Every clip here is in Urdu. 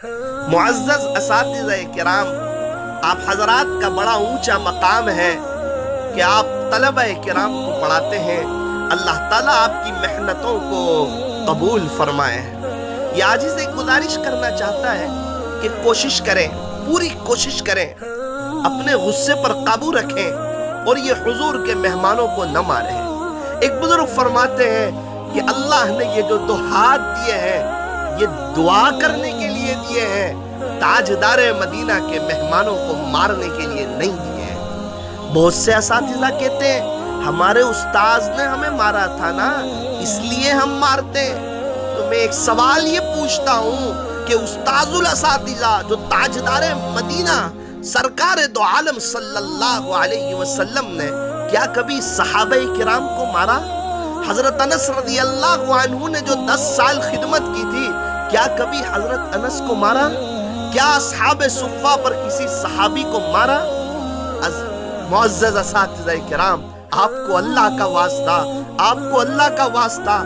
معزز اساتذہ کرام، آپ حضرات کا بڑا اونچا مقام ہے کہ آپ طلبہ کرام کو پڑھاتے ہیں۔ اللہ تعالیٰ آپ کی محنتوں کو قبول فرمائے۔ یہ عاجز ایک گزارش کرنا چاہتا ہے کہ کوشش کریں، پوری کوشش کریں، اپنے غصے پر قابو رکھیں اور یہ حضور کے مہمانوں کو نہ ماریں۔ ایک بزرگ فرماتے ہیں کہ اللہ نے یہ جو دو ہاتھ دیے ہیں یہ دعا کرنے کے لیے دیے ہیں، تاجدار مدینہ کے مہمانوں کو مارنے کے لیے نہیں دیے ہیں۔ بہت سے اساتذہ کہتے ہیں ہمارے استاذ نے ہمیں مارا تھا نا، اس لیے ہم مارتے ہیں۔ تو میں ایک سوال یہ پوچھتا ہوں کہ استاذ الاساتذہ جو تاجدار مدینہ سرکار دو عالم صلی اللہ علیہ وسلم نے کیا کبھی صحابہ کرام کو مارا؟ حضرت انس رضی اللہ عنہ نے جو 10 سال خدمت کی تھی، کیا کبھی حضرت انس کو مارا؟ کیا اصحاب صفہ پر کسی صحابی کو مارا؟ معزز اساتذہ کرام، آپ کو اللہ کا واسطہ، آپ کو اللہ کا واسطہ،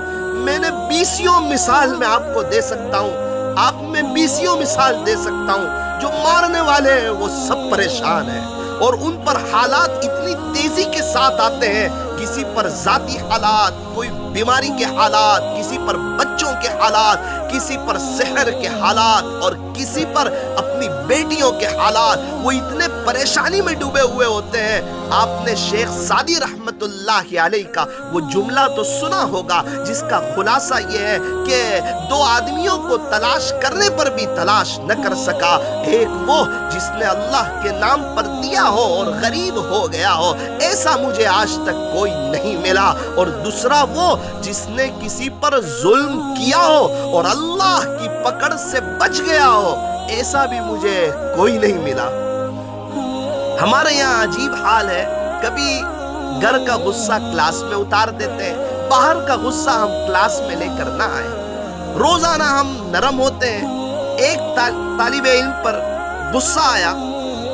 میں نے 20 مثال میں آپ کو دے سکتا ہوں، آپ میں 20 مثال دے سکتا ہوں۔ جو مارنے والے ہیں وہ سب پریشان ہیں اور ان پر حالات اتنی تیزی کے ساتھ آتے ہیں، کسی پر ذاتی حالات، کوئی بیماری کے حالات، کسی پر بچوں کے حالات، کسی پر سحر کے حالات اور کسی پر اپنی بیٹیوں کے حالات۔ وہ اتنے پریشانی میں ڈوبے ہوئے ہوتے ہیں۔ آپ نے شیخ سعدی رحمت اللہ علیہ کا وہ جملہ تو سنا ہوگا جس کا خلاصہ یہ ہے کہ 2 آدمیوں کو تلاش کرنے پر بھی تلاش نہ کر سکا، ایک وہ جس نے اللہ کے نام پر دیا ہو اور غریب ہو گیا ہو، ایسا مجھے آج تک کوئی نہیں ملا، اور دوسرا وہ جس نے کسی پر ظلم کیا ہو اور اللہ کی پکڑ سے بچ گیا ہو، ایسا بھی مجھے کوئی نہیں ملا۔ ہمارے یہاں عجیب حال ہے، کبھی گھر کا غصہ کلاس میں اتار دیتے ہیں، باہر کا غصہ ہم کلاس میں لے کر نہ آئے۔ روزانہ ہم نرم ہوتے ہیں، ایک طالب علم پر غصہ آیا،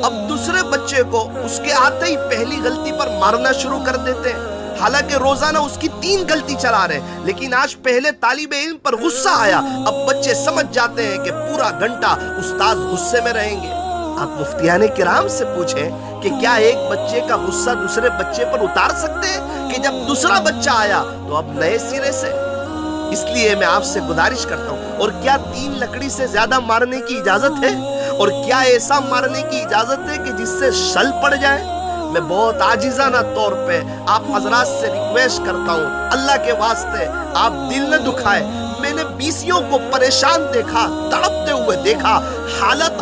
اب دوسرے بچے کو اس کے آتے ہی پہلی غلطی پر مارنا شروع کر دیتے ہیں، حالانکہ روزانہ اس کی 3 غلطی چلا رہے ہیں، لیکن آج پہلے طالب علم پر غصہ آیا، اب بچے سمجھ جاتے ہیں کہ پورا گھنٹہ استاذ غصے میں رہیں گے۔ آپ مفتیان کرام سے پوچھیں کہ کیا ایک بچے کا غصہ دوسرے بچے پر اتار سکتے ہیں کہ جب دوسرا بچہ آیا تو اب نئے سرے سے؟ اس لیے میں آپ سے گزارش کرتا ہوں، اور کیا 3 لکڑی سے زیادہ مارنے کی اجازت ہے؟ اور کیا ایسا مارنے کی اجازت ہے کہ جس سے شل پڑ جائے؟ میں بہت عاجزانہ طور پہ آپ حضرات سے ریکویسٹ کرتا ہوں، اللہ کے واسطے آپ دل نہ دکھائے۔ میں نے 20 کو پریشان دیکھا، تڑپتے ہوئے دیکھا، حالات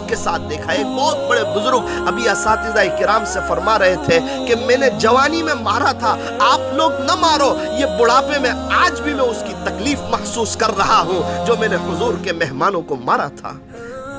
کے ساتھ دیکھا۔ ایک بہت بڑے بزرگ ابھی اساتذہ کرام سے فرما رہے تھے کہ میں نے جوانی میں مارا تھا، آپ لوگ نہ مارو، یہ بڑھاپے میں آج بھی میں اس کی تکلیف محسوس کر رہا ہوں جو میں نے حضور کے مہمانوں کو مارا تھا۔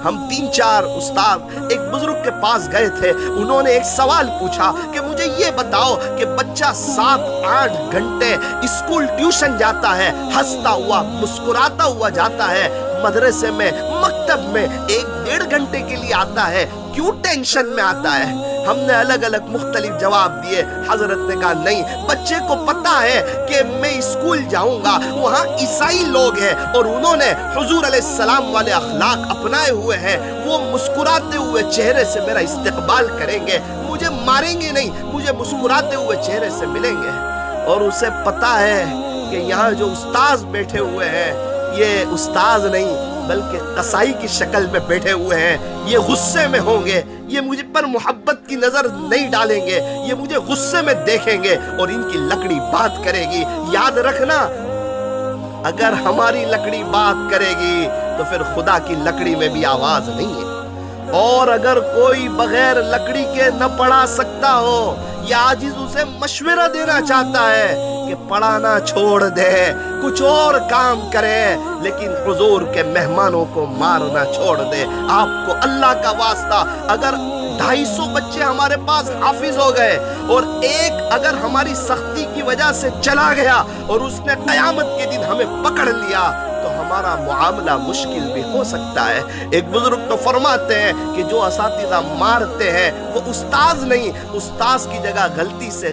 ہم 3-4 استاد ایک بزرگ کے پاس گئے تھے، انہوں نے ایک سوال پوچھا کہ مجھے یہ بتاؤ کہ بچہ 7-8 گھنٹے اسکول ٹیوشن جاتا ہے، ہنستا ہوا مسکراتا ہوا جاتا ہے، مدرسے میں مکتب میں 1-1.5 گھنٹے کے لیے آتا ہے، کیوں ٹینشن میں آتا ہے؟ ہم نے الگ الگ مختلف جواب دیے۔ حضرت نے کہا نہیں، بچے کو پتا ہے کہ میں اسکول جاؤں گا، وہاں عیسائی لوگ ہیں اور انہوں نے حضور علیہ السلام والے اخلاق اپنائے ہوئے ہیں، وہ مسکراتے ہوئے چہرے سے میرا استقبال کریں گے، مجھے ماریں گے نہیں، مجھے مسکراتے ہوئے چہرے سے ملیں گے۔ اور اسے پتا ہے کہ یہاں جو استاذ بیٹھے ہوئے ہیں یہ استاذ نہیں بلکہ قصائی کی شکل میں بیٹھے ہوئے ہیں، یہ غصے میں ہوں گے، یہ مجھے پر محبت کی نظر نہیں ڈالیں گے، یہ مجھے غصے میں دیکھیں گے اور ان کی لکڑی بات کرے گی۔ یاد رکھنا، اگر ہماری لکڑی بات کرے گی تو پھر خدا کی لکڑی میں بھی آواز نہیں ہے۔ اور اگر کوئی بغیر لکڑی کے نہ پڑھا سکتا ہو یا عاجز اسے مشورہ دینا چاہتا ہے کہ پڑھانا چھوڑ دے، کچھ اور کام کرے، لیکن حضور کے مہمانوں کو مارنا چھوڑ دے۔ آپ کو اللہ کا واسطہ، اگر 250 بچے ہمارے پاس حافظ ہو گئے اور ایک اگر ہماری سختی کی وجہ سے چلا گیا اور اس نے قیامت کے دن ہمیں پکڑ لیا تو ہمارا معاملہ مشکل بھی ہو سکتا ہے۔ ایک بزرگ تو فرماتے ہیں کہ جو اساتذہ مارتے ہیں وہ استاذ نہیں، استاذ کی جگہ غلطی سے